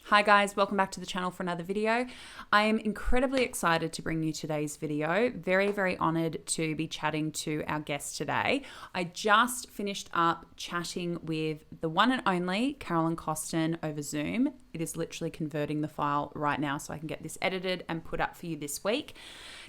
Hi guys, welcome back to the channel for another video. I am incredibly excited to bring you today's video. Very, very honored to be chatting to our guest today. I just finished up chatting with the one and only Carolyn Costin over Zoom. It is literally converting the file right now so I can get this edited and put up for you this week.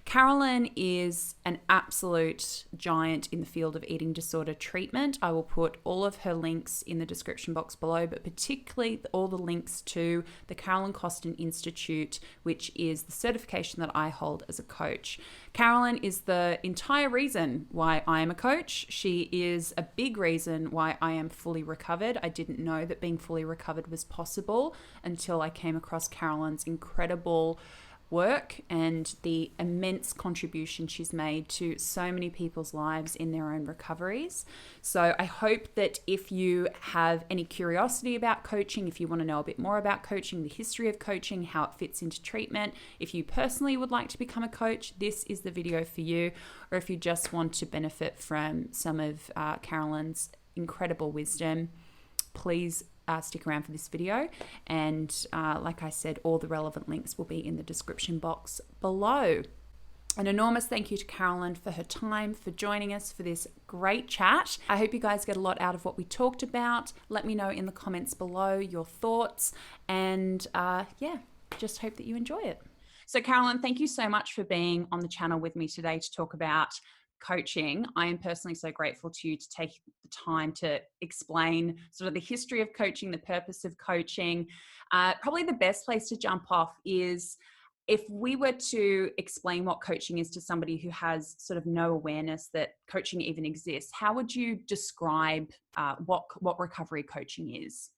Carolyn is an absolute giant in the field of eating disorder treatment. I will put all of her links in the description box below, but particularly all the links to the Carolyn Costin Institute, which is the certification that I hold as a coach. Carolyn is the entire reason why I am a coach. She is a big reason why I am fully recovered. I didn't know that being fully recovered was possible until I came across Carolyn's incredible work and the immense contribution she's made to so many people's lives in their own recoveries. So I hope that if you have any curiosity about coaching, if you want to know a bit more about coaching, the history of coaching, how it fits into treatment, if you personally would like to become a coach, this is the video for you. Or if you just want to benefit from some of Carolyn's incredible wisdom, please stick around for this video, and like I said, all the relevant links will be in the description box below. An enormous thank you to Carolyn for her time, for joining us for this great chat. I hope you guys get a lot out of what we talked about. Let me know in the comments below your thoughts, and just hope that you enjoy it. So Carolyn, thank you so much for being on the channel with me today to talk about coaching. I am personally so grateful to you to take the time to explain sort of the history of coaching, the purpose of coaching. Probably the best place to jump off is if we were to explain what coaching is to somebody who has sort of no awareness that coaching even exists. How would you describe what recovery coaching is?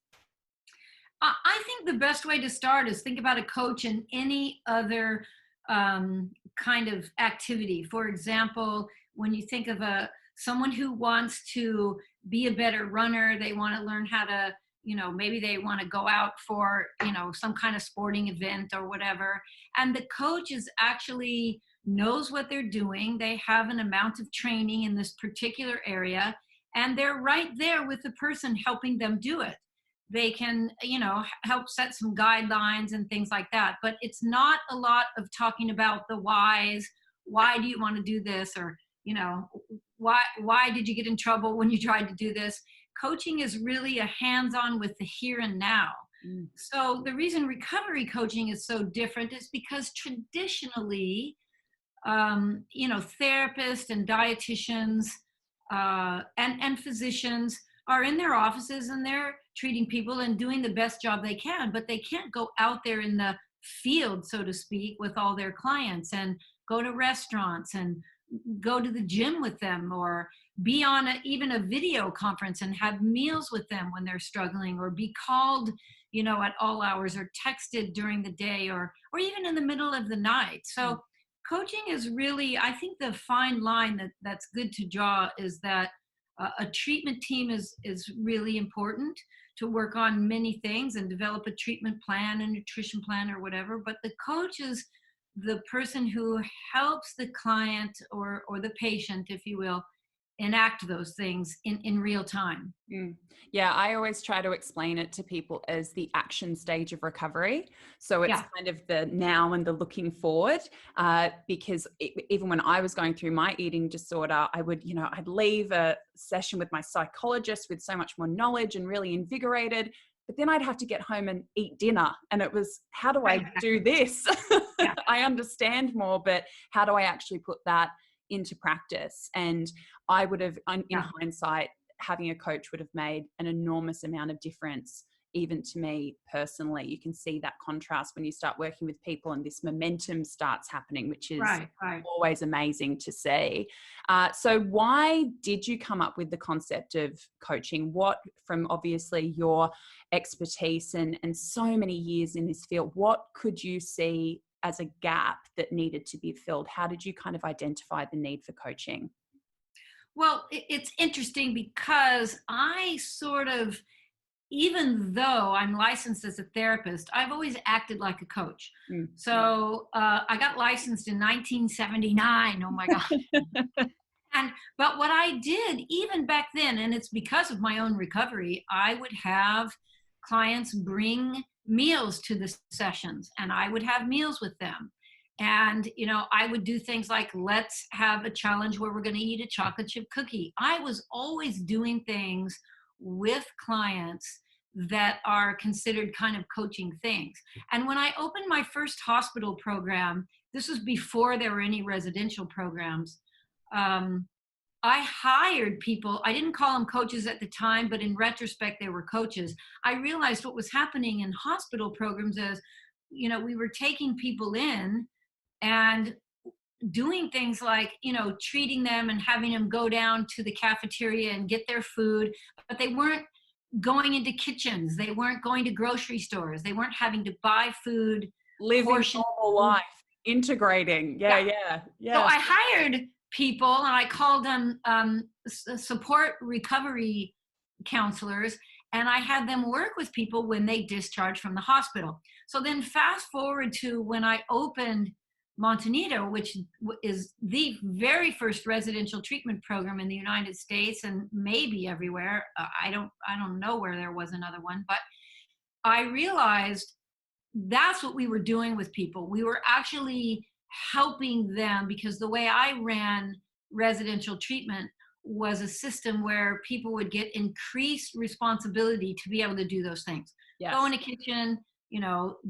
I think the best way to start is think about a coach in any other kind of activity. For example, when you think of someone who wants to be a better runner, they want to learn how to, maybe they want to go out for, some kind of sporting event or whatever. And the coach is actually knows what they're doing. They have an amount of training in this particular area, and they're right there with the person helping them do it. They can, help set some guidelines and things like that. But it's not a lot of talking about the whys. Why do you want to do this? Or, why did you get in trouble when you tried to do this? Coaching is really a hands-on with the here and now. So the reason recovery coaching is so different is because traditionally, therapists and dietitians and physicians are in their offices and they're treating people and doing the best job they can, but they can't go out there in the field, so to speak, with all their clients and go to restaurants and go to the gym with them, or be on even a video conference and have meals with them when they're struggling, or be called, at all hours, or texted during the day, or even in the middle of the night. So coaching is really, I think the fine line that's good to draw is that a treatment team is really important to work on many things and develop a treatment plan, a nutrition plan, or whatever. But the coach is the person who helps the client or the patient, if you will, enact those things in real time. Yeah, I always try to explain it to people as the action stage of recovery. So it's kind of the now and the looking forward, because even when I was going through my eating disorder, I would, I'd leave a session with my psychologist with so much more knowledge and really invigorated. But then I'd have to get home and eat dinner. And it was, how do I do this? I understand more, but how do I actually put that into practice? And I would have, in hindsight, having a coach would have made an enormous amount of difference, even to me personally. You can see that contrast when you start working with people and this momentum starts happening, which is always amazing to see. So why did you come up with the concept of coaching? What, from obviously your expertise and so many years in this field, what could you see as a gap that needed to be filled? How did you kind of identify the need for coaching? Well, it's interesting because I sort of, even though I'm licensed as a therapist, I've always acted like a coach. So I got licensed in 1979. Oh my God. But what I did even back then, and it's because of my own recovery, I would have clients bring meals to the sessions, and I would have meals with them. And, I would do things like, let's have a challenge where we're going to eat a chocolate chip cookie. I was always doing things with clients that are considered kind of coaching things. And when I opened my first hospital program, this was before there were any residential programs. Um, I hired people. I didn't call them coaches at the time, but in retrospect, they were coaches. I realized what was happening in hospital programs is, we were taking people in and doing things like, treating them and having them go down to the cafeteria and get their food, but they weren't going into kitchens. They weren't going to grocery stores. They weren't having to buy food, Living normal life, integrating. Yeah, Yeah. yeah, So yeah. I hired people and I called them support recovery counselors, and I had them work with people when they discharged from the hospital. So then fast forward to when I opened Montanito, which is the very first residential treatment program in the United States and maybe everywhere. I don't know where there was another one, but I realized that's what we were doing with people. We were actually helping them, because the way I ran residential treatment was a system where people would get increased responsibility to be able to do those things. Yes. Go in a kitchen,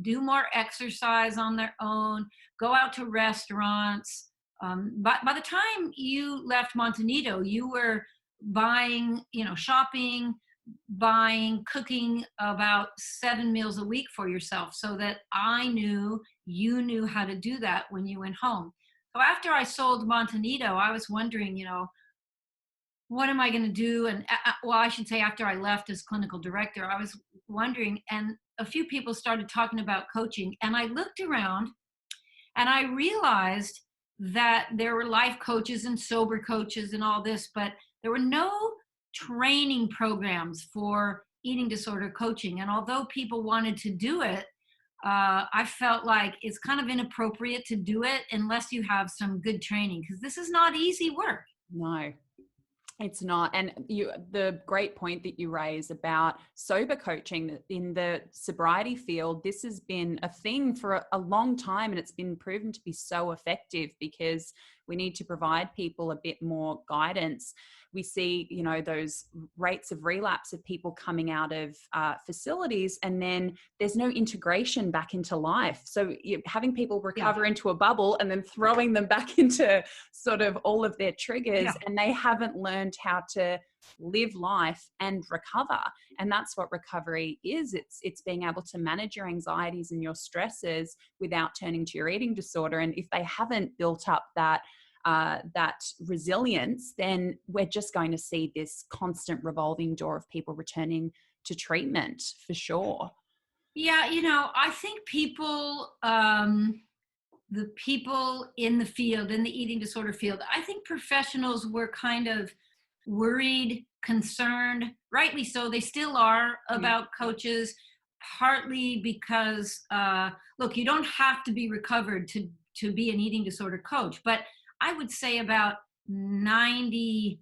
do more exercise on their own, go out to restaurants. By the time you left Montanito, you were buying, shopping, buying, cooking about 7 meals a week for yourself, so that I knew you knew how to do that when you went home. So after I sold Montanito, I was wondering, what am I going to do? And well, I should say after I left as clinical director, I was wondering, and a few people started talking about coaching, and I looked around and I realized that there were life coaches and sober coaches and all this, but there were no training programs for eating disorder coaching. And although people wanted to do it, I felt like it's kind of inappropriate to do it unless you have some good training, because this is not easy work. No, it's not. And the great point that you raise about sober coaching in the sobriety field, this has been a thing for a long time, and it's been proven to be so effective because we need to provide people a bit more guidance. We see, those rates of relapse of people coming out of facilities, and then there's no integration back into life. So you're having people recover into a bubble and then throwing them back into sort of all of their triggers, and they haven't learned how to live life and recover. And that's what recovery is. It's being able to manage your anxieties and your stresses without turning to your eating disorder. And if they haven't built up that resilience, then we're just going to see this constant revolving door of people returning to treatment for sure. Yeah, I think people, the people in the field, in the eating disorder field, I think professionals were kind of worried, concerned, rightly so. They still are about coaches, partly because, look, you don't have to be recovered to be an eating disorder coach, but I would say about 95%,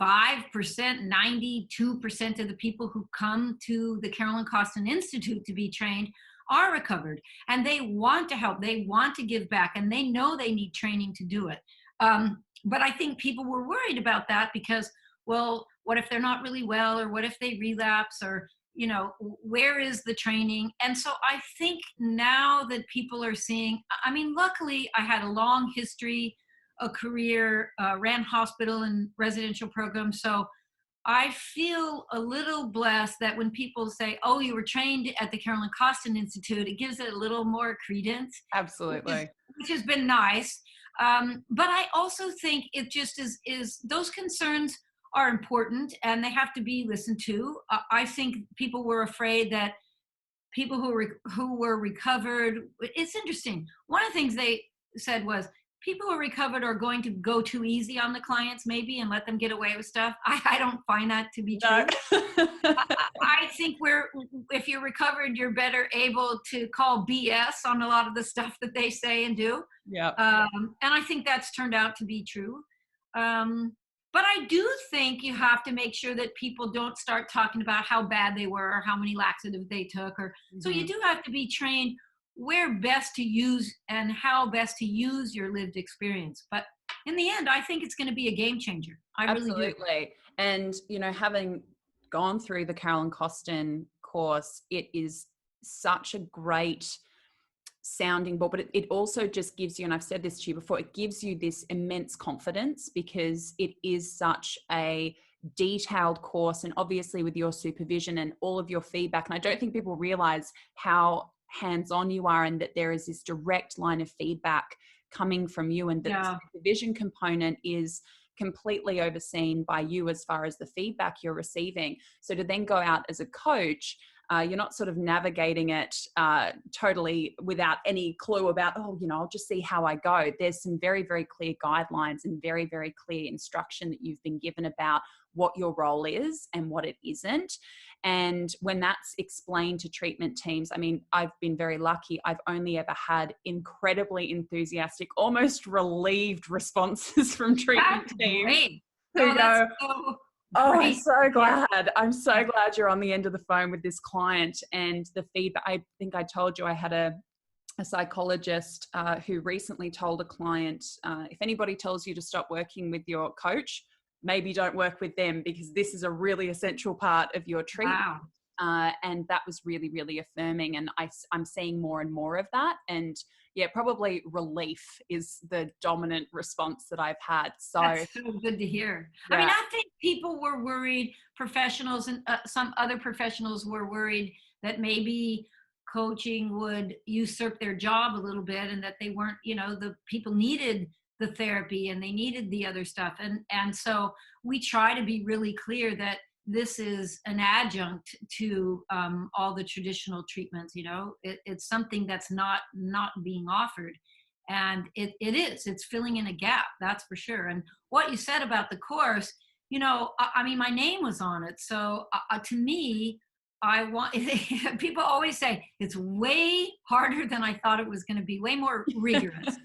92% of the people who come to the Carolyn Costin Institute to be trained are recovered, and they want to help. They want to give back, and they know they need training to do it. But I think people were worried about that because, well, what if they're not really well, or what if they relapse, or, where is the training? And so I think now that people are seeing, luckily I had a long history, a career, ran hospital and residential programs. So I feel a little blessed that when people say, oh, you were trained at the Carolyn Costin Institute, it gives it a little more credence. Absolutely. Which has been nice. But I also think it just is those concerns are important and they have to be listened to. I think people were afraid that people who were recovered, it's interesting. One of the things they said was, people who are recovered are going to go too easy on the clients maybe and let them get away with stuff. I don't find that to be true. I think if you're recovered, you're better able to call BS on a lot of the stuff that they say and do. Yeah. And I think that's turned out to be true. But I do think you have to make sure that people don't start talking about how bad they were or how many laxatives they took. Or so you Mhm. do have to be trained where best to use and how best to use your lived experience. But in the end, I think it's going to be a game changer. I really do. Absolutely. And, having gone through the Carolyn Costin course, it is such a great sounding board, but it also just gives you, and I've said this to you before, it gives you this immense confidence because it is such a detailed course, and obviously with your supervision and all of your feedback. And I don't think people realize how hands-on you are, and that there is this direct line of feedback coming from you, and that the Yeah. supervision component is completely overseen by you as far as the feedback you're receiving. So to then go out as a coach, you're not sort of navigating it totally without any clue about, I'll just see how I go. There's some very, very clear guidelines and very, very clear instruction that you've been given about what your role is and what it isn't. And when that's explained to treatment teams, I mean, I've been very lucky. I've only ever had incredibly enthusiastic, almost relieved responses from treatment That's teams great. who Oh, that's go, so "Oh, I'm great. so Yeah. glad. I'm so Yeah. glad you're on the end of the phone with this client." And the feedback, I think I told you I had a psychologist who recently told a client, if anybody tells you to stop working with your coach, maybe don't work with them, because this is a really essential part of your treatment. Wow. And that was really, really affirming. And I'm seeing more and more of that. And yeah, probably relief is the dominant response that I've had. So That's so good to hear. I mean, yeah. I think people were worried, professionals and some other professionals were worried that maybe coaching would usurp their job a little bit and that they weren't, the people needed the therapy and they needed the other stuff. And so we try to be really clear that this is an adjunct to all the traditional treatments. It's something that's not being offered, and it's filling in a gap, that's for sure. And what you said about the course, I mean, my name was on it, so to me, I want people always say it's way harder than I thought it was going to be, way more rigorous,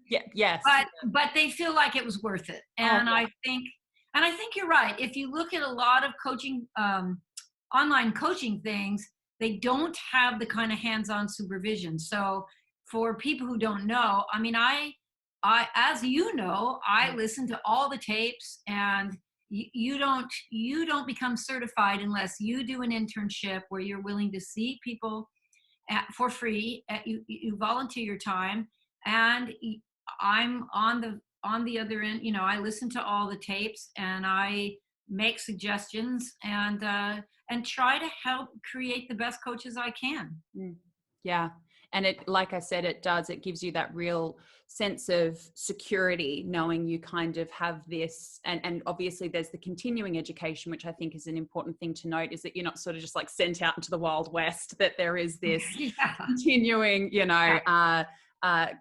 Yeah, yes. but they feel like it was worth it. Oh, And I think you're right. If you look at a lot of coaching, online coaching things, they don't have the kind of hands-on supervision. So for people who don't know, I mean, as you know, I listen to all the tapes, and you don't become certified unless you do an internship where you're willing to see people for free. You volunteer your time, and I'm on the other end. I listen to all the tapes and I make suggestions, and try to help create the best coaches I can. Mm. Yeah. And it, like I said, it gives you that real sense of security, knowing you kind of have this. And obviously there's the continuing education, which I think is an important thing to note, is that you're not sort of just like sent out into the Wild West, that there is this Yeah. continuing, Yeah. uh,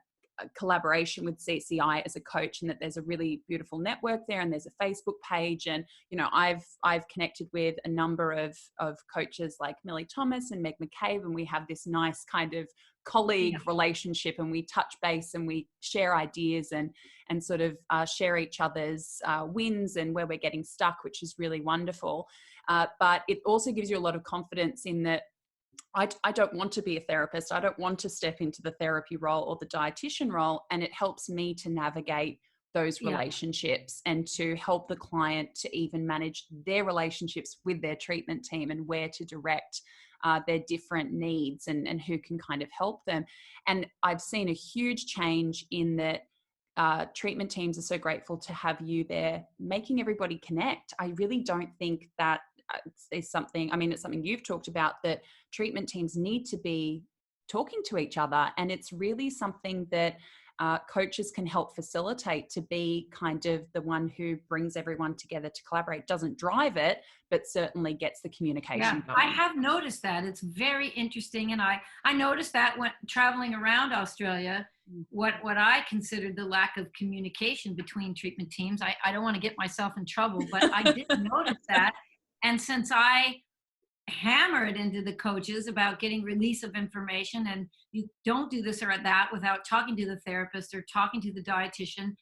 collaboration with CCI as a coach, and that there's a really beautiful network there, and there's a Facebook page. And I've connected with a number of coaches like Millie Thomas and Meg McCabe, and we have this nice kind of colleague Yeah. relationship, and we touch base and we share ideas and sort of share each other's wins and where we're getting stuck, which is really wonderful. But it also gives you a lot of confidence in that I don't want to be a therapist. I don't want to step into the therapy role or the dietitian role. And it helps me to navigate those Yeah. relationships and to help the client to even manage their relationships with their treatment team, and where to direct their different needs, and who can kind of help them. And I've seen a huge change in that. Treatment teams are so grateful to have you there, making everybody connect. I really don't think that is something, I mean, it's something you've talked about, that treatment teams need to be talking to each other. And it's really something that coaches can help facilitate, to be kind of the one who brings everyone together to collaborate. Doesn't drive it, but certainly gets the Yeah, communication I going. have noticed that. It's very interesting. And I noticed that when traveling around Australia, what I considered the lack of communication between treatment teams. I don't want to get myself in trouble, but I did notice that. And since I hammer it into the coaches about getting release of information, and you don't do this or that without talking to the therapist or talking to the dietitian,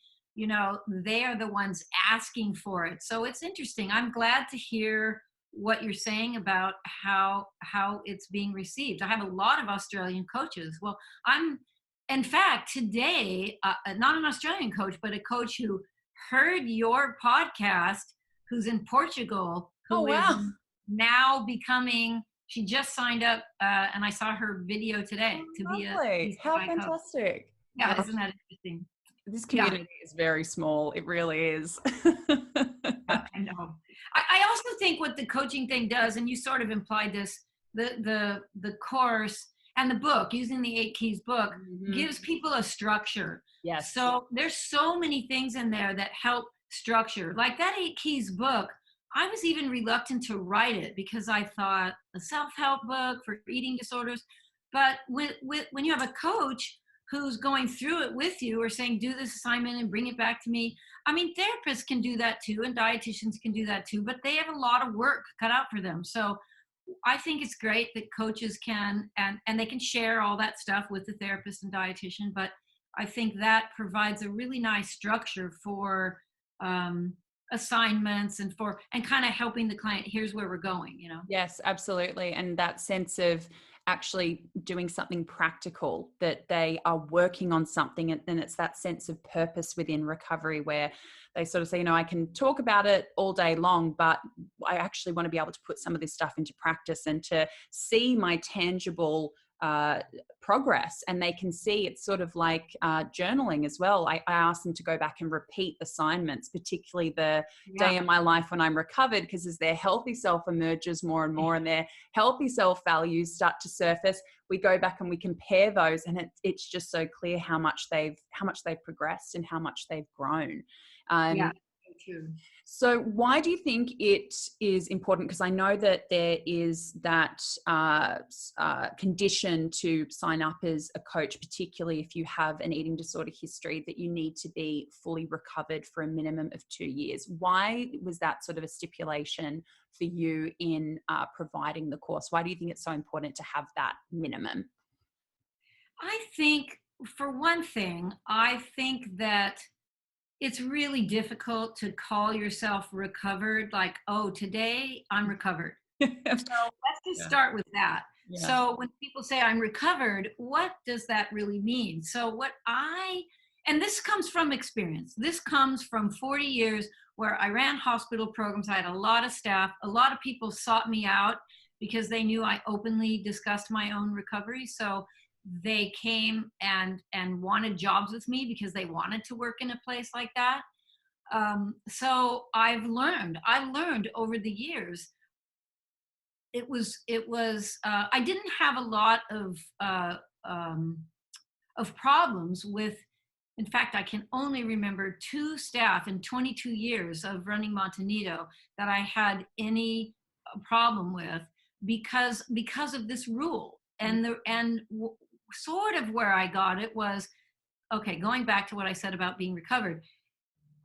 they are the ones asking for it. So it's interesting. I'm glad to hear what you're saying about how it's being received. I have a lot of Australian coaches. Well, I'm in fact today not an Australian coach, but a coach who heard your podcast, who's in Portugal, Oh, who is wow. now becoming. She just signed up, and I saw her video today Oh, to be a lovely. How PCI coach. fantastic. Yeah, Gosh, isn't that interesting? this Yeah. community is very small. It really is. I know. I also think what the coaching thing does, and you sort of implied this, the course and the book, using the 8 Keys book, Mhm. gives people a structure. Yes. So there's so many things in there that help structure. Like that 8 Keys book, I was even reluctant to write it because I thought a self-help book for eating disorders. But when you have a coach who's going through it with you or saying, do this assignment and bring it back to me, I mean, therapists can do that too, and dietitians can do that too, but they have a lot of work cut out for them. So I think it's great that coaches can, and they can share all that stuff with the therapist and dietitian, but I think that provides a really nice structure for assignments and kind of helping the client, here's where we're going. Yes, absolutely. And that sense of actually doing something practical, that they are working on something. And it's that sense of purpose within recovery where they sort of say, I can talk about it all day long, but I actually want to be able to put some of this stuff into practice and to see my tangible progress. And they can see it's sort of like journaling as well. I asked them to go back and repeat assignments, particularly the day in my life when I'm recovered, because as their healthy self emerges more and more and their healthy self values start to surface, we go back and we compare those, and it's just so clear how much they've progressed and how much they've grown. Yeah, true. So why do you think it is important? Because I know that there is that condition to sign up as a coach, particularly if you have an eating disorder history, that you need to be fully recovered for a minimum of 2 years. Why was that sort of a stipulation for you in providing the course? Why do you think it's so important to have that minimum? I think, for one thing, I think that it's really difficult to call yourself recovered, like, oh, today I'm recovered. So let's just Yeah. start with that. Yeah. So when people say I'm recovered, what does that really mean? So and this comes from experience. This comes from 40 years where I ran hospital programs. I had a lot of staff. A lot of people sought me out because they knew I openly discussed my own recovery. So they came and wanted jobs with me because they wanted to work in a place like that. So I learned over the years. I didn't have a lot of problems with. In fact, I can only remember 2 staff in 22 years of running Montanito that I had any problem with because of this rule. Sort of where I got it was, okay, going back to what I said about being recovered.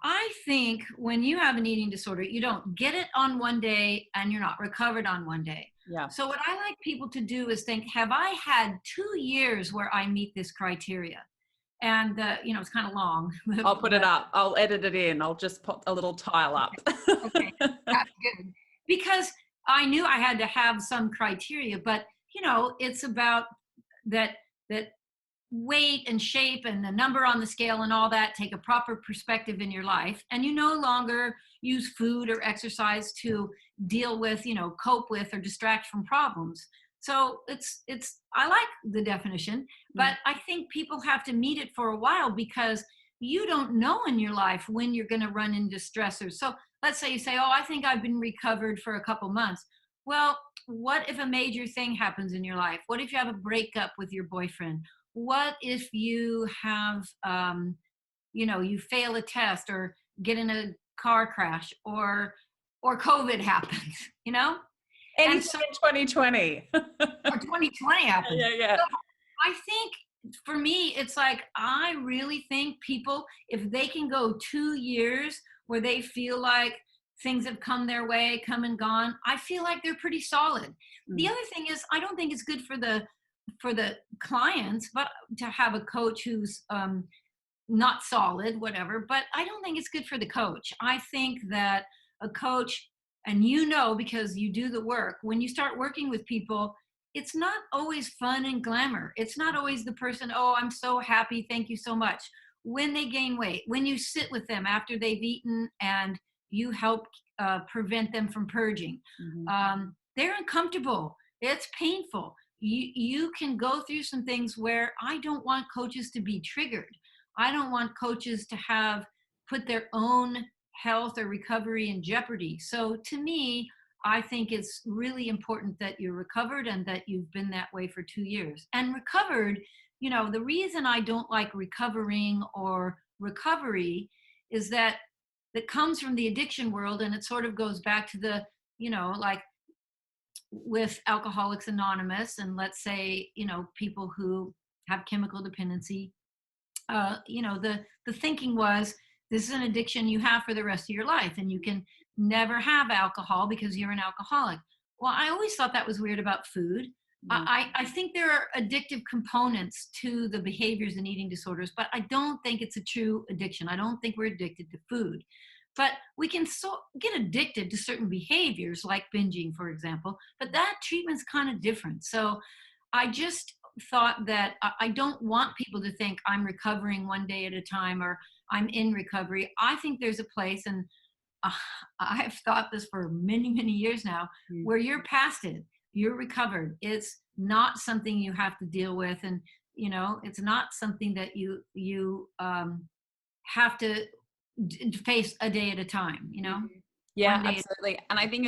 I think when you have an eating disorder, you don't get it on one day and you're not recovered on one day. Yeah. So what I like people to do is think, have I had 2 years where I meet this criteria? And it's kind of long. I'll put it up. I'll edit it in. I'll just put a little tile up. Okay, that's good. Because I knew I had to have some criteria, but it's about that weight and shape and the number on the scale and all that take a proper perspective in your life, and you no longer use food or exercise to deal with, cope with or distract from problems. So it's I like the definition, but I think people have to meet it for a while because you don't know in your life when you're going to run into stressors. So let's say you say, oh, I think I've been recovered for a couple months. Well, what if a major thing happens in your life? What if you have a breakup with your boyfriend? What if you have, you fail a test or get in a car crash or COVID happens, Anything and so, in 2020. or 2020 happens. Yeah. So I think for me, it's like, I really think people, if they can go 2 years where they feel like things have come their way, come and gone, I feel like they're pretty solid. The other thing is, I don't think it's good for the clients, but to have a coach who's not solid, whatever, but I don't think it's good for the coach. I think that a coach, and you know, because you do the work, when you start working with people, it's not always fun and glamour. It's not always the person, oh, I'm so happy, thank you so much. When they gain weight, when you sit with them after they've eaten and you help prevent them from purging, Hmm. they're uncomfortable. It's painful. You can go through some things where I don't want coaches to be triggered. I don't want coaches to have put their own health or recovery in jeopardy. So to me, I think it's really important that you're recovered and that you've been that way for 2 years. And recovered, the reason I don't like recovering or recovery is that comes from the addiction world, and it sort of goes back to like with Alcoholics Anonymous, and let's say, people who have chemical dependency. The thinking was, this is an addiction you have for the rest of your life, and you can never have alcohol because you're an alcoholic. Well, I always thought that was weird about food. Yeah. I think there are addictive components to the behaviors in eating disorders, but I don't think it's a true addiction. I don't think we're addicted to food, but we can get addicted to certain behaviors like binging, for example, but that treatment's kind of different. So I just thought that I don't want people to think I'm recovering one day at a time or I'm in recovery. I think there's a place, and uh, I've thought this for many, many years now, Mm. where you're past it, you're recovered. It's not something you have to deal with, and it's not something that you have to face a day at a time. Mhm. One Yeah, day. absolutely. And I think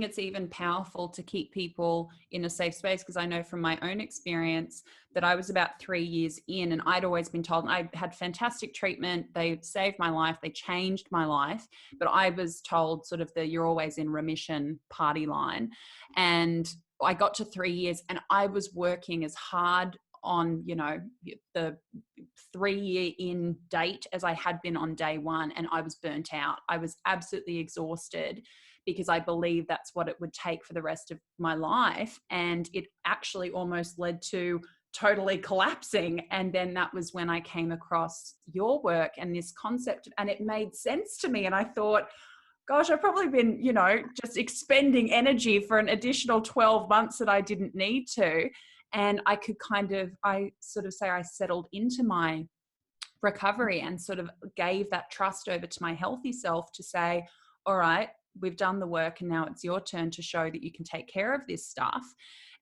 it's even powerful to keep people in a safe space, because I know from my own experience that I was about 3 years in, and I'd always been told, and I had fantastic treatment. They saved my life. They changed my life. But I was told sort of the you're always in remission party line. And I got to 3 years and I was working as hard on, the 3 year in date as I had been on day one, and I was burnt out. I was absolutely exhausted because I believed that's what it would take for the rest of my life. And it actually almost led to totally collapsing. And then that was when I came across your work and this concept, and it made sense to me. And I thought, gosh, I've probably been, just expending energy for an additional 12 months that I didn't need to. And I sort of say I settled into my recovery and sort of gave that trust over to my healthy self to say, all right, we've done the work and now it's your turn to show that you can take care of this stuff.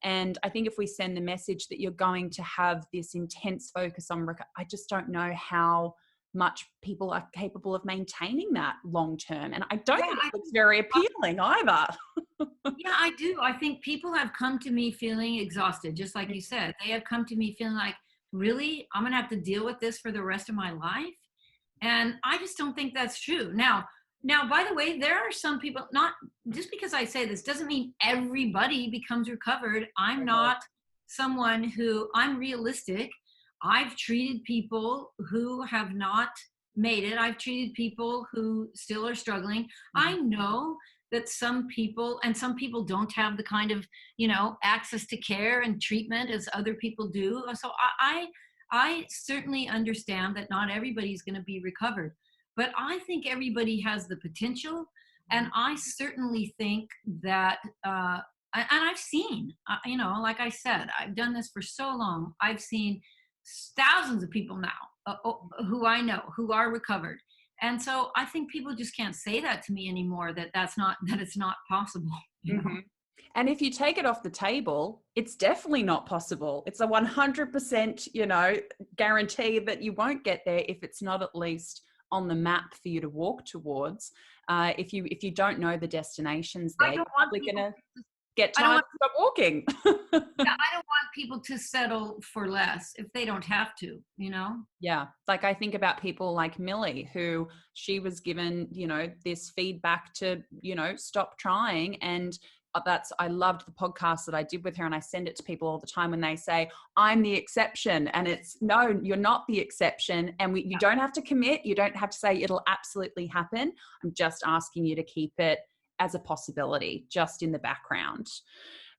And I think if we send the message that you're going to have this intense focus on, I just don't know how much people are capable of maintaining that long term. And I don't Yeah, think it looks very appealing either. yeah, I do. I think people have come to me feeling exhausted, just like you said. They have come to me feeling like, really, I'm going to have to deal with this for the rest of my life. And I just don't think that's true. Now, by the way, there are some people, not just because I say this doesn't mean everybody becomes recovered. I'm not someone I'm realistic. I've treated people who have not made it. I've treated people who still are struggling. I know that some people don't have the kind of access to care and treatment as other people do. So I certainly understand that not everybody's going to be recovered, but I think everybody has the potential. And I certainly think that, and I've seen, like I said, I've done this for so long. I've seen thousands of people now who I know who are recovered. And so I think people just can't say that to me anymore, that it's not possible, Mm-hmm. And if you take it off the table, it's definitely not possible. It's a 100%, guarantee that you won't get there if it's not at least on the map for you to walk towards. If you don't know the destinations there, I you're don't want probably going people to get I don't tired want and stop walking. yeah, I don't want people to settle for less if they don't have to. Yeah. Like I think about people like Millie, who she was given, this feedback to, stop trying. And I loved the podcast that I did with her, and I send it to people all the time when they say, I'm the exception. And it's, no, you're not the exception. And you don't have to commit. You don't have to say it'll absolutely happen. I'm just asking you to keep it as a possibility, just in the background.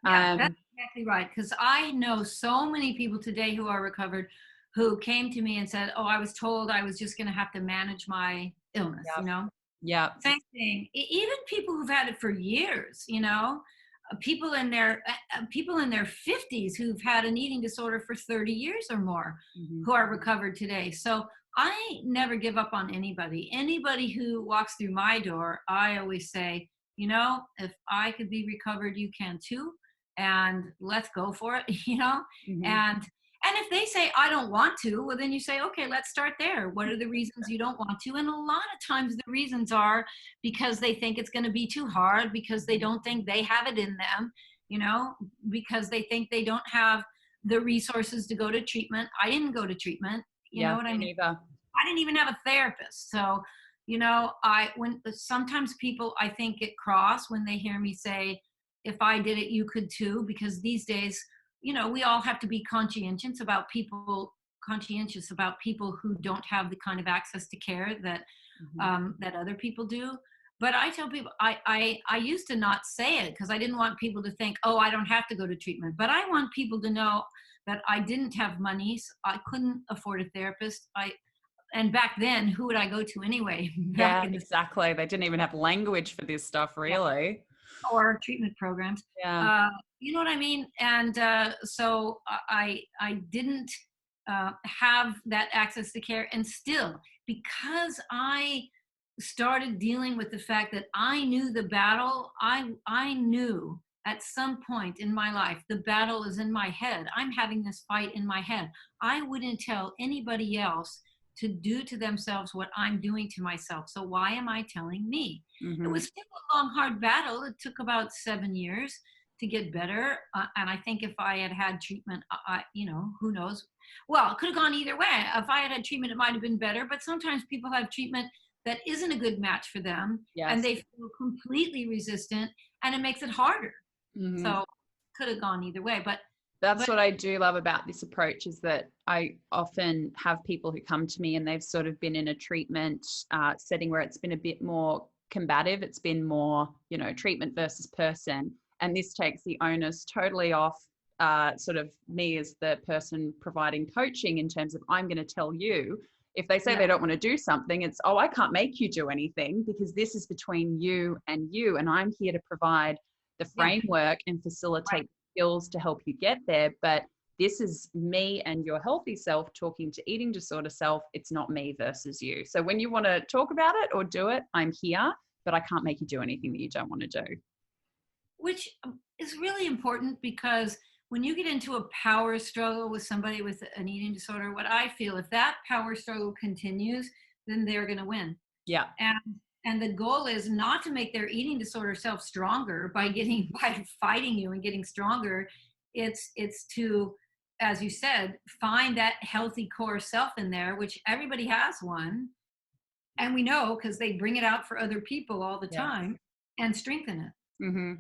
Yeah, that's exactly right. Because I know so many people today who are recovered who came to me and said, "Oh, I was told I was just going to have to manage my illness," Yeah. you know? Yeah. Same thing. Even people who've had it for years, you know, people in their 50s who've had an eating disorder for 30 years or more, Mhm. who are recovered today. So I never give up on anybody. Anybody who walks through my door, I always say, you know, if I could be recovered, you can too, and let's go for it. You know, Mhm. and and if they say I don't want to, well, then you say, okay, let's start there. What are the reasons you don't want to? And a lot of times the reasons are because they think it's going to be too hard, because they don't think they have it in them, you know, because they think they don't have the resources to go to treatment. I didn't go to treatment. You know Yeah, what I me mean? neither. I didn't even have a therapist. So, you know, when sometimes people, I think, get cross when they hear me say, if I did it, you could too, because these days, you know, we all have to be conscientious about people who don't have the kind of access to care that Mhm. that other people do. But I tell people, I used to not say it because I didn't want people to think, oh, I don't have to go to treatment. But I want people to know that I didn't have money, so I couldn't afford a therapist. And back then, who would I go to anyway? Back Yeah, in the exactly. They didn't even have language for this stuff, yeah, really. or treatment programs. Yeah. Uh, you know what I mean? And so I didn't have that access to care, and still, because I started dealing with the fact that I knew the battle, I knew at some point in my life the battle is in my head. I'm having this fight in my head. I wouldn't tell anybody else to do to themselves what I'm doing to myself. So why am I telling me? It Mhm. was still a long, hard battle. It took about 7 years to get better. And I think if I had had treatment, you know, who knows? Well, it could have gone either way. If I had had treatment, it might have been better. But sometimes people have treatment that isn't a good match for them, and Yes. they feel completely resistant, and it makes it harder. Mhm. So could have gone either way. That's But what I do love about this approach is that I often have people who come to me and they've sort of been in a treatment setting where it's been a bit more combative. It's been more, you know, treatment versus person. And this takes the onus totally off sort of me as the person providing coaching in terms of I'm going to tell you. If they say yeah, they don't want to do something, it's, oh, I can't make you do anything because this is between you and you. And I'm here to provide the yeah, framework and right. facilitate skills to help you get there. But this is me and your healthy self talking to eating disorder self. It's not me versus you. So when you want to talk about it or do it, I'm here, but I can't make you do anything that you don't want to do. Which is really important, because when you get into a power struggle with somebody with an eating disorder, what I feel, if that power struggle continues, then they're going to win. Yeah. and and the goal is not to make their eating disorder self stronger by getting by fighting you and getting stronger. It's to, as you said, find that healthy core self in there, which everybody has one, and we know because they bring it out for other people all the Yes. time, and strengthen it. Mm-hmm.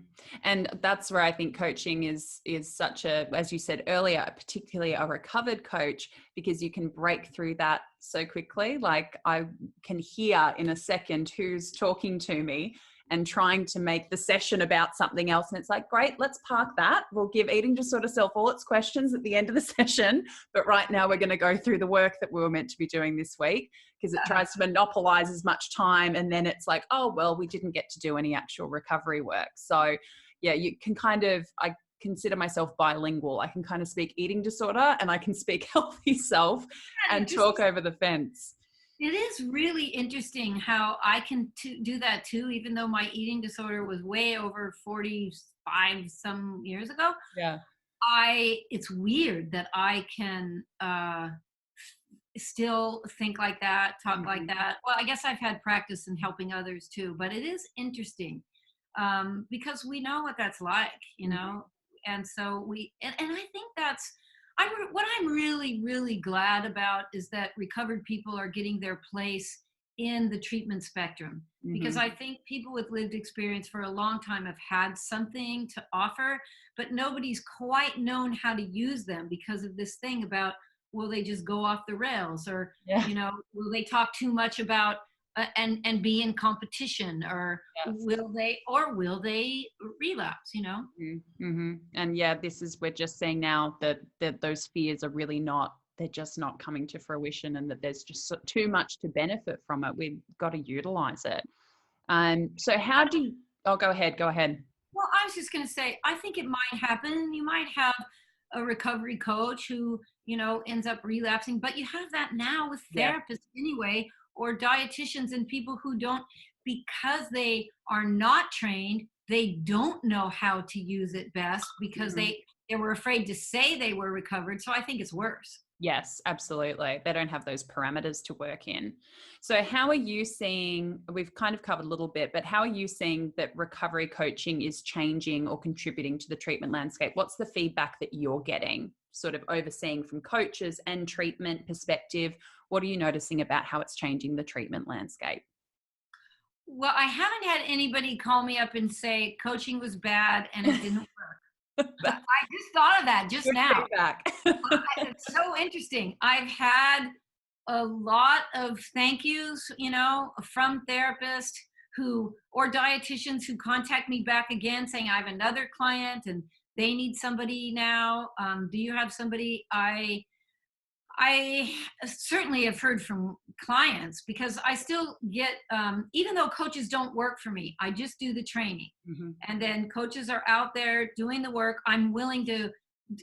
And that's where I think coaching is such a, as you said earlier, particularly a recovered coach, because you can break through that so quickly. Like I can hear in a second who's talking to me and trying to make the session about something else. And it's like, great, let's park that. We'll give eating disorder self all its questions at the end of the session. But right now we're going to go through the work that we were meant to be doing this week, because it tries to monopolize as much time. And then it's like, oh, well, we didn't get to do any actual recovery work. So yeah, you can kind of, I consider myself bilingual. I can kind of speak eating disorder and I can speak healthy self And and talk over the fence. it is really interesting how I can do that too, even though my eating disorder was way over 45 some years ago. Yeah. It's weird that I can still think like that, talk like Mm-hmm. that. Well, I guess I've had practice in helping others too, but it is interesting, because we know what that's like, you Mm-hmm. know. And so and I think what I'm really, really glad about is that recovered people are getting their place in the treatment spectrum, because Mm-hmm. I think people with lived experience for a long time have had something to offer, but nobody's quite known how to use them because of this thing about, will they just go off the rails, or Yeah. you know, will they talk too much about and be in competition, or Yes. will they relapse, you know? Mm-hmm. And yeah, this is, we're just seeing now that those fears are really not they're just not coming to fruition, and that there's just too much to benefit from it. We've got to utilize it. So how do you, oh, go ahead. Well, I was just going to say, I think it might happen. You might have a recovery coach who, ends up relapsing, but you have that now with Yeah. therapists anyway, or dietitians and people who don't, because they are not trained, they don't know how to use it best because Mhm. they were afraid to say they were recovered. So I think it's worse. Yes, absolutely. They don't have those parameters to work in. So, how are you seeing? We've kind of covered a little bit, but how are you seeing that recovery coaching is changing or contributing to the treatment landscape? What's the feedback that you're getting, sort of overseeing from coaches and treatment perspective? What are you noticing about how it's changing the treatment landscape? Well, I haven't had anybody call me up and say coaching was bad and it didn't work. That's I just thought of that just good now. feedback. It's so interesting. I've had a lot of thank yous, from therapists who, or dietitians who contact me back again saying, I have another client and they need somebody now. Do you have somebody? I certainly have heard from clients because I still get, even though coaches don't work for me, I just do the training. Mhm. And then coaches are out there doing the work. I'm willing to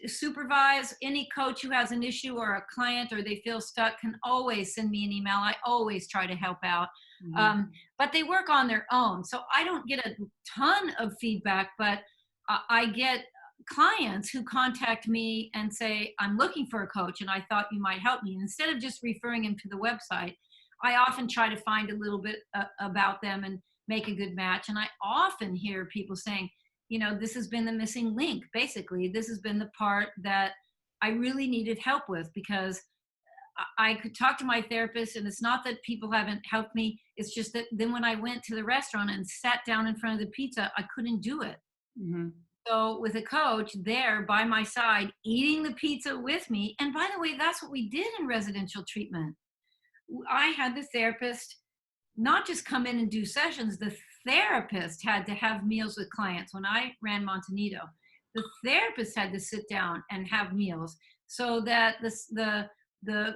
supervise. Any coach who has an issue or a client or they feel stuck can always send me an email. I always try to help out. Mhm. But they work on their own. So I don't get a ton of feedback, but I get clients who contact me and say, I'm looking for a coach and I thought you might help me. And instead of just referring them to the website, I often try to find a little bit about them and make a good match. And I often hear people saying, this has been the missing link. Basically, this has been the part that I really needed help with because I could talk to my therapist, and it's not that people haven't helped me. It's just that then when I went to the restaurant and sat down in front of the pizza, I couldn't do it. Mhm. So with a coach there by my side, eating the pizza with me. And by the way, that's what we did in residential treatment. I had the therapist not just come in and do sessions, the therapist had to have meals with clients. When I ran Montanito, the therapist had to sit down and have meals so that the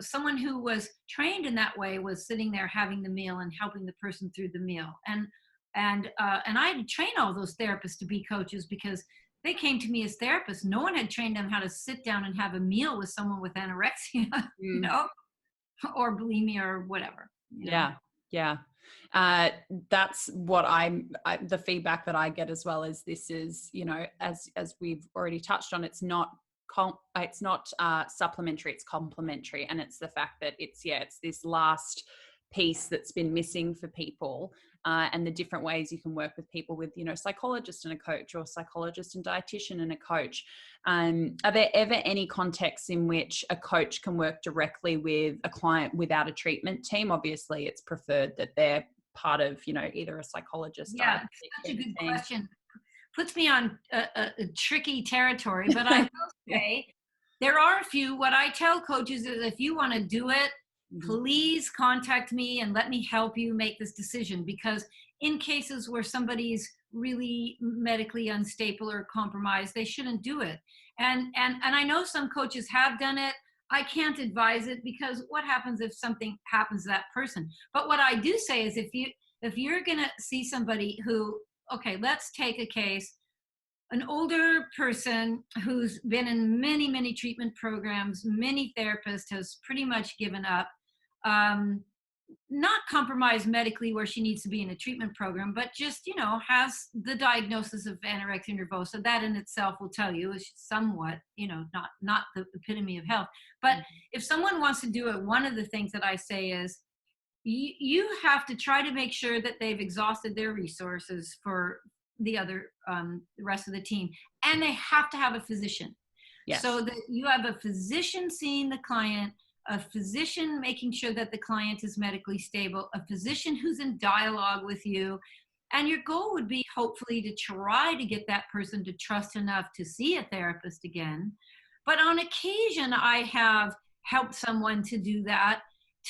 someone who was trained in that way was sitting there having the meal and helping the person through the meal. And I had to train all those therapists to be coaches because they came to me as therapists. No one had trained them how to sit down and have a meal with someone with anorexia, Mm. or bulimia or whatever. Yeah, yeah. Uh, that's what the feedback that I get as well is this is, as we've already touched on, it's not supplementary, it's complementary. And it's the fact that it's this last piece that's been missing for people, and the different ways you can work with people with, psychologist and a coach, or psychologist and dietitian and a coach. Are there ever any contexts in which a coach can work directly with a client without a treatment team? Obviously, it's preferred that they're part of, either a psychologist, Yeah, dietitian such a good team. question. Puts me on a tricky territory, but I will Yeah. say there are a few. What I tell coaches is if you want to do it, Mhm. please contact me and let me help you make this decision. Because in cases where somebody's really medically unstable or compromised, they shouldn't do it. And I know some coaches have done it. I can't advise it because what happens if something happens to that person? But what I do say is if you're going to see somebody who, okay, let's take a case, an older person who's been in many, many treatment programs, many therapists, has pretty much given up, um, not compromised medically where she needs to be in a treatment program, but just, has the diagnosis of anorexia nervosa. That in itself will tell you is somewhat, not the epitome of health. But if someone wants to do it, one of the things that I say is, you have to try to make sure that they've exhausted their resources for the rest of the team, and they have to have a physician, Yes. so that you have a physician seeing the client, a physician making sure that the client is medically stable, a physician who's in dialogue with you. And your goal would be hopefully to try to get that person to trust enough to see a therapist again. But on occasion, I have helped someone to do that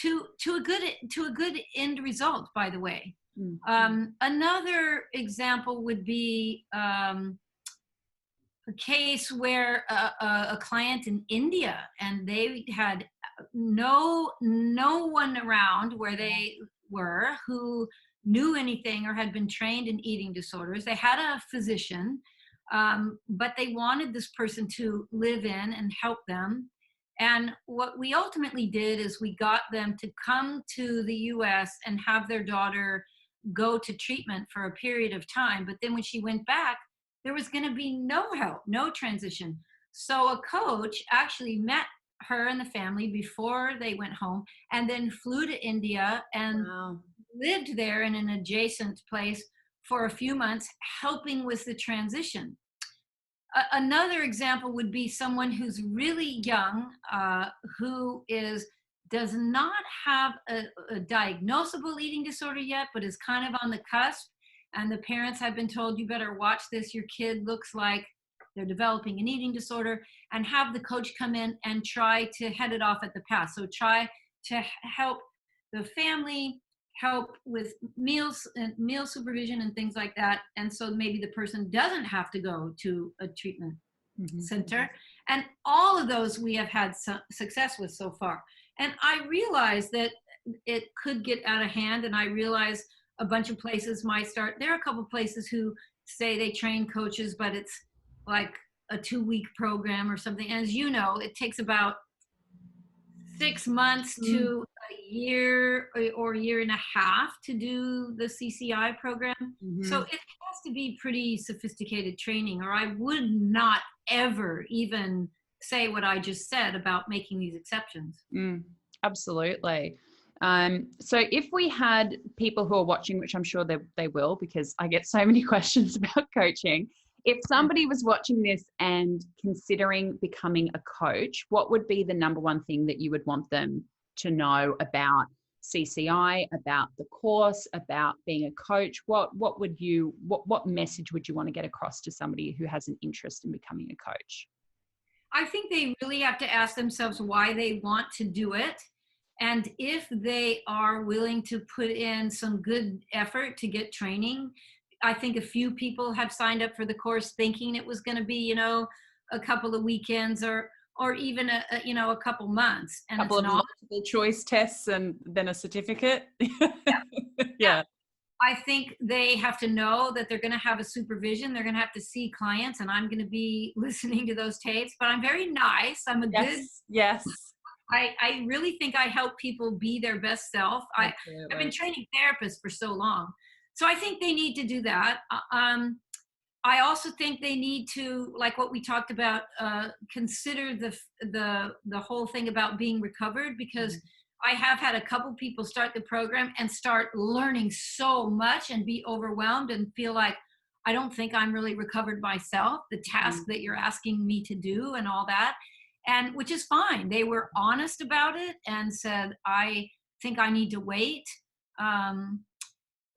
to a good end result, by the way. Mm. Another example would be a case where a client in India, and they had no one around where they were who knew anything or had been trained in eating disorders. They had a physician, but they wanted this person to live in and help them. And what we ultimately did is we got them to come to the US and have their daughter go to treatment for a period of time. But then when she went back, there was going to be no help, no transition. So a coach actually met her and the family before they went home and then flew to India and Wow. lived there in an adjacent place for a few months, helping with the transition. Another example would be someone who's really young, who does not have a diagnosable eating disorder yet, but is kind of on the cusp. And the parents have been told, you better watch this. Your kid looks like they're developing an eating disorder, and have the coach come in and try to head it off at the pass. So try to help the family, help with meals and meal supervision and things like that. And so maybe the person doesn't have to go to a treatment center. And all of those we have had success with so far. And I realize that it could get out of hand. And I realize a bunch of places might start. There are a couple of places who say they train coaches, but it's like a 2-week program or something. And as you know, it takes about 6 months to a year or a year and a half to do the CCI program. So it has to be pretty sophisticated training, or I would not ever even say what I just said about making these exceptions. Absolutely. So if we had people who are watching, which I'm sure they will, because I get so many questions about coaching, if somebody was watching this and considering becoming a coach, what would be the number one thing that you would want them to know about CCI, about the course, about being a coach? What message would you want to get across to somebody who has an interest in becoming a coach? I think they really have to ask themselves why they want to do it. And if they are willing to put in some good effort to get training. I think a few people have signed up for the course thinking it was going to be, a couple of weekends or even a couple months. And a couple of multiple choice tests and then a certificate. Yeah. I think they have to know that they're going to have a supervision. They're going to have to see clients, and I'm going to be listening to those tapes. But I'm very nice. I'm a good. Yes. I really think I help people be their best self. I've been training therapists for so long. So I think they need to do that. I also think they need to, like what we talked about, consider the whole thing about being recovered, because I have had a couple people start the program and start learning so much and be overwhelmed and feel like, I don't think I'm really recovered myself, the task that you're asking me to do and all that. And which is fine. They were honest about it and said, I think I need to wait.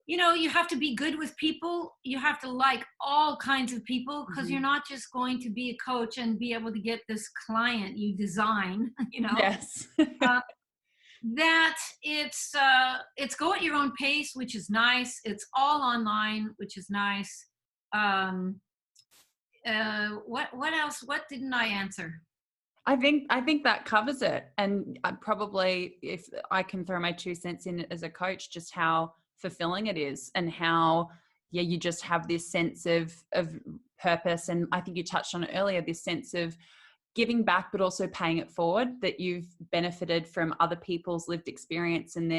You have to be good with people. You have to like all kinds of people, because you're not just going to be a coach and be able to get this client you design, Yes. That it's go at your own pace, which is nice. It's all online, which is nice. What else? What didn't I answer? I think that covers it. And probably, if I can throw my 2 cents in as a coach, just how fulfilling it is, and how you just have this sense of purpose. And I think you touched on it earlier, this sense of giving back but also paying it forward, that you've benefited from other people's lived experience and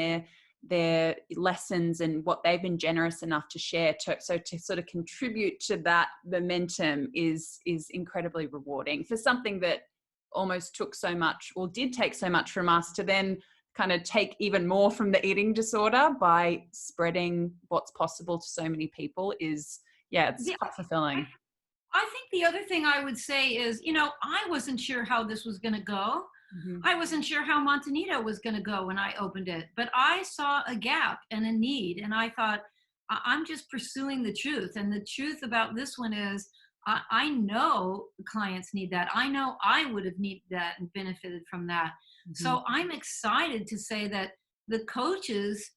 their lessons and what they've been generous enough to share. So to sort of contribute to that momentum is incredibly rewarding for something that almost took so much, or did take so much from us, to then kind of take even more from the eating disorder by spreading what's possible to so many people it's quite fulfilling. I think the other thing I would say is, I wasn't sure how this was going to go. I wasn't sure how Montanito was going to go when I opened it, but I saw a gap and a need, and I thought, I'm just pursuing the truth. And the truth about this one is, I know clients need that. I know I would have needed that and benefited from that. So I'm excited to say that the coaches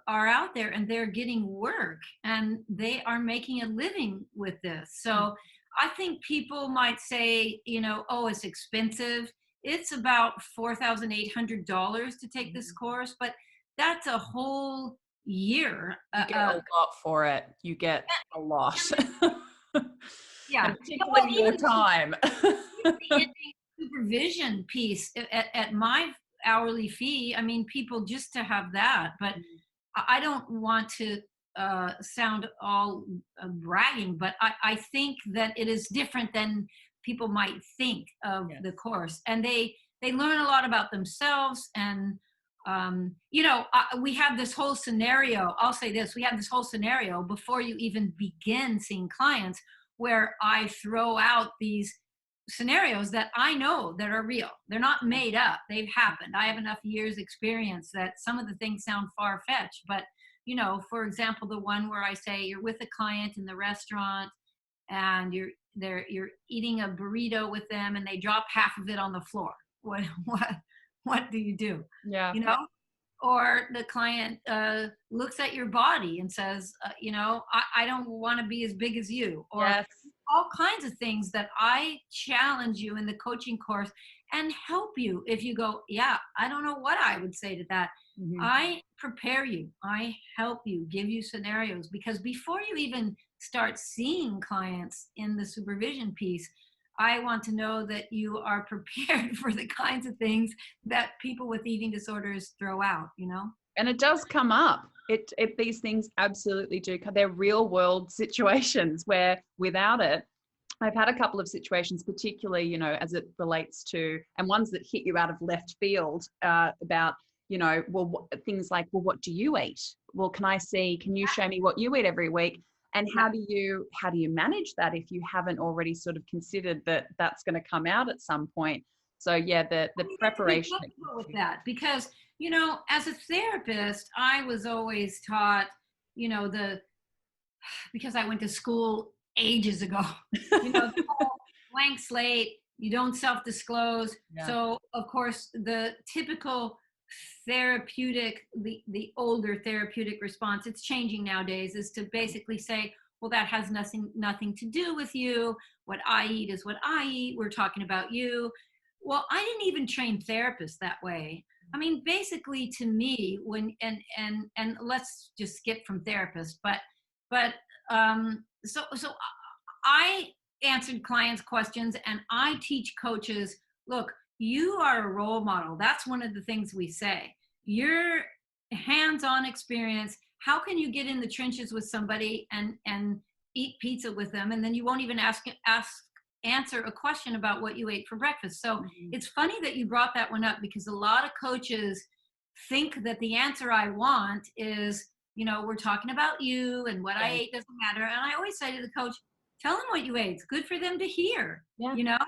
are out there and they're getting work and they are making a living with this. So I think people might say, oh, it's expensive. it's about $4,800 to take this course, but that's a whole year. You get a lot for it. You get a lot. Yeah. And Well, particularly your even time. the ending supervision piece at my hourly fee, I mean, people just to have that, but I don't want to sound all bragging, but I think that it is different than people might think of Yes. the course, and they learn a lot about themselves. And you know, we have this whole scenario. I'll say this: we have this whole scenario before you even begin seeing clients, where I throw out these scenarios that I know that are real. They're not made up. They've happened. I have enough years experience that some of the things sound far-fetched, but you know, for example, the one where I say you're with a client in the restaurant and you're eating a burrito with them and they drop half of it on the floor. What do you do? Yeah. You know? Or the client looks at your body and says, you know, I don't want to be as big as you, or Yes. all kinds of things that I challenge you in the coaching course and help you. If you go, yeah, I don't know what I would say to that. I prepare you, I help you, give you scenarios, because before you even start seeing clients in the supervision piece, I want to know that you are prepared for the kinds of things that people with eating disorders throw out, you know? And it does come up. These things absolutely do. They're real world situations where without it, I've had a couple of situations, particularly, you know, as it relates to, and ones that hit you out of left field about, you know, well, things like, well, what do you eat? Well, can you show me what you eat every week? And how do you manage that if you haven't already sort of considered that that's going to come out at some point? So yeah, the preparation with that, because you know, as a therapist, I was always taught, you know, because I went to school ages ago, you know, the whole blank slate, you don't self-disclose. Yeah. So of course the typical therapeutic, the older therapeutic response, it's changing nowadays, is to basically say, well, that has nothing to do with you. What I eat is what I eat. We're talking about you. Well, I didn't even train therapists that way. I mean, basically, to me, when and let's just skip from therapists, but so I answered clients' questions, and I teach coaches, look, you are a role model. That's one of the things we say. Your hands-on experience. How can you get in the trenches with somebody and eat pizza with them, and then you won't even answer a question about what you ate for breakfast? So it's funny that you brought that one up, because a lot of coaches think that the answer I want is, you know, we're talking about you and what I ate doesn't matter. And I always say to the coach, tell them what you ate. It's good for them to hear, you know?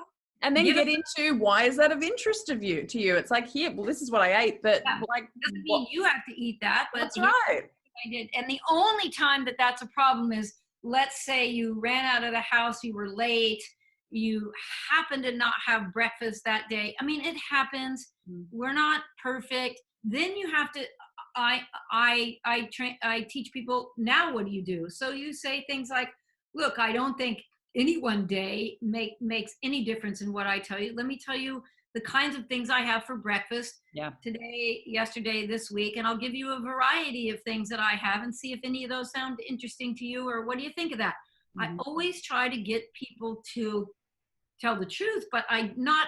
And then get into, why is that of interest to you? It's like, here, well, this is what I ate, but like, doesn't mean you have to eat that. But that's right. I did. And the only time that that's a problem is, let's say you ran out of the house, you were late, you happen to not have breakfast that day. I mean, it happens. We're not perfect. Then you have to, I teach people, now what do you do? So you say things like, look, I don't think any one day makes any difference in what I tell you. Let me tell you the kinds of things I have for breakfast today, yesterday, this week, and I'll give you a variety of things that I have and see if any of those sound interesting to you, or what do you think of that? I always try to get people to tell the truth, but not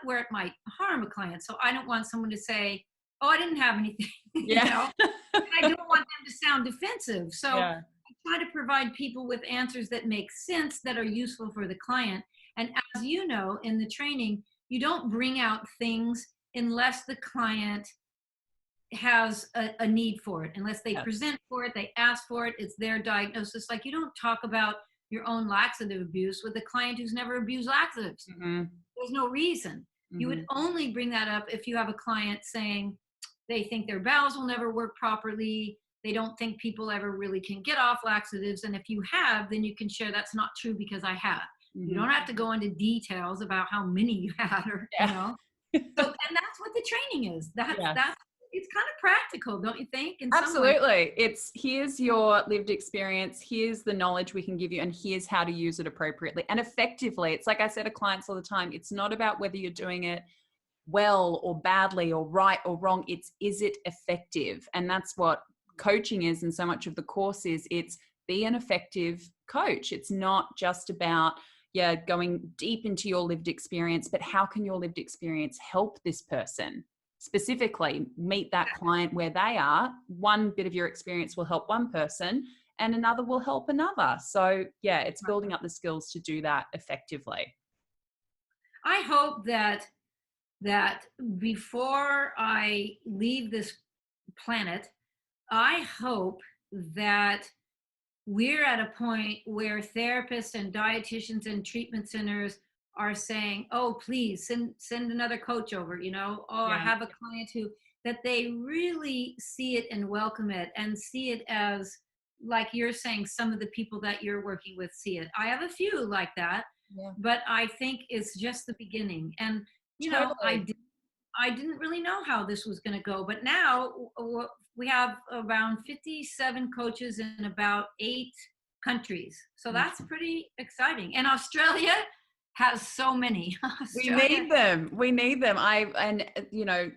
where it might harm a client. So I don't want someone to say, oh, I didn't have anything, you know? And I don't want them to sound defensive. So I try to provide people with answers that make sense, that are useful for the client. And as you know, in the training, you don't bring out things unless the client has a need for it, unless they present for it, they ask for it, it's their diagnosis. Like, you don't talk about your own laxative abuse with a client who's never abused laxatives. There's no reason. You would only bring that up if you have a client saying they think their bowels will never work properly, they don't think people ever really can get off laxatives. And if you have, then you can share that's not true because I have. You don't have to go into details about how many you had, or you know. So, and that's what the training is. That's it's kind of practical, don't you think? Absolutely. It's, here's your lived experience, here's the knowledge we can give you, and here's how to use it appropriately and effectively. It's like I say to clients all the time, it's not about whether you're doing it well or badly or right or wrong. It's, is it effective? And that's what coaching is. And so much of the course is, it's be an effective coach. It's not just about, yeah, going deep into your lived experience, but how can your lived experience help this person? Specifically, meet that client where they are. One bit of your experience will help one person and another will help another. So yeah, it's building up the skills to do that effectively. I hope that before I leave this planet, I hope that we're at a point where therapists and dietitians and treatment centers are saying, "Oh, please send another coach over." Oh, I Yeah. have a client who, that they really see it and welcome it and see it as, like you're saying, some of the people that you're working with see it. I have a few like that, Yeah. but I think it's just the beginning. And Totally. I didn't really know how this was going to go, but now we have around 57 coaches in about 8 countries. So that's pretty exciting. And Australia has so many. We Australia, need them. We need them.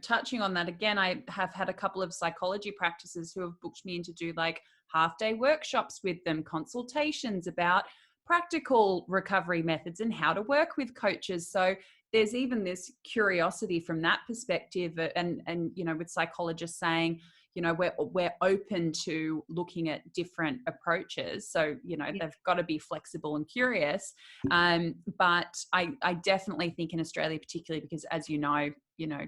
Touching on that again, I have had a couple of psychology practices who have booked me in to do like half-day workshops with them, consultations about practical recovery methods and how to work with coaches. So there's even this curiosity from that perspective, and with psychologists saying, we're open to looking at different approaches. So they've got to be flexible and curious. But I definitely think in Australia, particularly because, as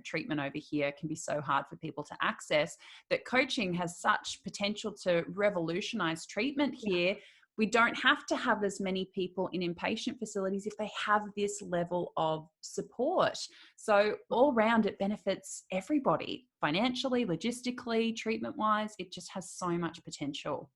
treatment over here can be so hard for people to access, that coaching has such potential to revolutionize treatment here. We don't have to have as many people in inpatient facilities if they have this level of support. So all round, it benefits everybody, financially, logistically, treatment wise. It just has so much potential.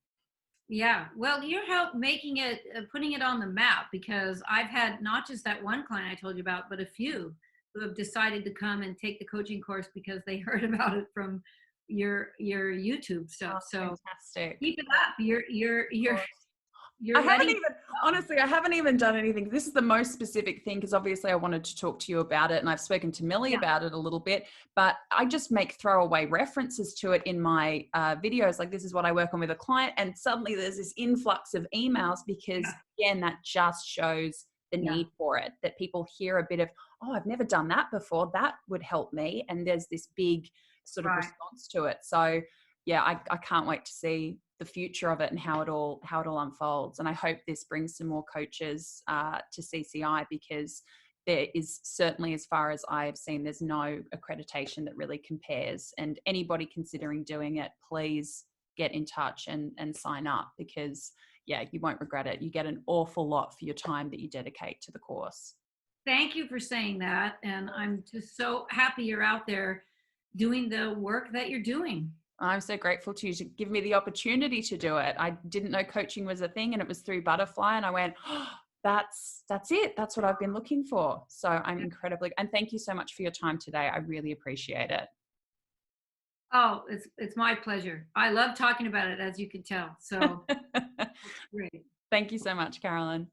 yeah. Well, your help making it, putting it on the map, because I've had not just that one client I told you about, but a few who have decided to come and take the coaching course because they heard about it from your YouTube Oh, stuff. So fantastic. keep it up. I You're haven't letting even, honestly, I haven't even done anything. This is the most specific thing because obviously I wanted to talk to you about it and I've spoken to Millie yeah, about it a little bit, but I just make throwaway references to it in my videos. Like, this is what I work on with a client, and suddenly there's this influx of emails because, yeah, again, that just shows the yeah. need for it, that people hear a bit of, oh, I've never done that before. That would help me. And there's this big sort of Right. response to it. So yeah, I can't wait to see the future of it and how it all unfolds. And I hope this brings some more coaches to CCI, because there is certainly, as far as I have seen, there's no accreditation that really compares. And anybody considering doing it, please get in touch and sign up, because yeah, you won't regret it. You get an awful lot for your time that you dedicate to the course. Thank you for saying that. And I'm just so happy you're out there doing the work that you're doing. I'm so grateful to you to give me the opportunity to do it. I didn't know coaching was a thing, and it was through Butterfly, and I went, oh, that's it. That's what I've been looking for. So I'm incredibly, and thank you so much for your time today. I really appreciate it. Oh, it's my pleasure. I love talking about it, as you can tell. So that's great. Thank you so much, Carolyn.